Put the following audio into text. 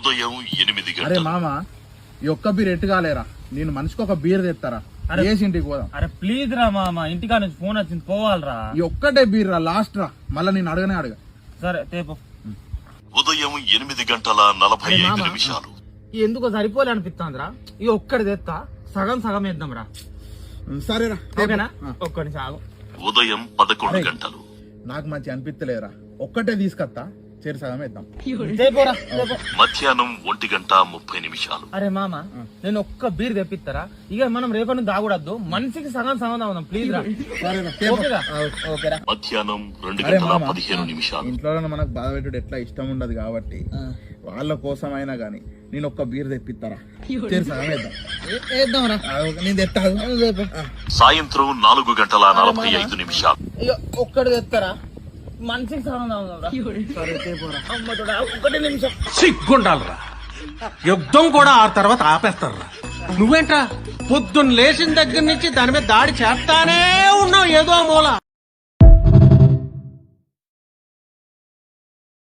ఉదయం 8 అరే గంటలు. మామ ఈ ఒక్క బీర్ ఎట్టు కాలేరా, నేను మనిషికి ఒక బీర్ తెస్తారా, వేసి ఇంటికి పోదాం. అరే ప్లీజ్ రా మామ, ఇంటికా నుంచి ఫోన్ వచ్చింది, పోవాలరా. ఈ ఒక్కటే బీర్ రా, లాస్ట్ రా, మళ్ళా నేను అడగనే అడగ. సరే తేపో. ఉదయం 8:45. ఎందుకో సరిపోలే అనిపిస్తాందిరా, ఈ ఒక్కడి తెస్తా, సగం సగం వేద్దాం రా. సరేరా, ఓకేనా? ఒక్కడి సాగు. ఉదయం 11 గంటలు. నాకు మంచి అనిపిస్తలేరా, ఒక్కటే తీసుకొస్తా, చేరి సగం వేద్దాం. తేపోరా, తేపో. మధ్యాహ్నం 1:30. అరే మామ, నేను ఒక్క బీర్ తెప్పిస్తారా, ఇక మనం రేపటి నుంచి తాగూడద్దు, మనిషికి సగం సగం తాగుదాం ప్లీజ్ రా. ఓకేగా? ఓకేరా. మధ్యాహ్నం అరే మామ 2:15. ఇంట్లో మనకు బాధ పెట్టుడు ఎట్లా ఇష్టం ఉండదు కాబట్టి వాళ్ళ కోసమైనా గానీ నేను ఒక్క బీర్ తెప్పిస్తారా, చేరి సగం వేద్దాం రా. నేను తెస్తాను. సాయంత్రం 4:45. ఇక ఒక్కటి తెస్తారా, మనిషికి సగం తాగుదాం రా. సరే తేపోరా. అమ్మ తోడా, ఒక్కటి నిమిషం. సిగ్గుండాలరా, యుద్ధం కూడా ఆ తర్వాత ఆపేస్తారా. నువ్వేంట్రా పొద్దున్న లేచిన దగ్గర నుంచి దాని మీద దాడి చేస్తానే ఉన్నావు ఏదో మూల.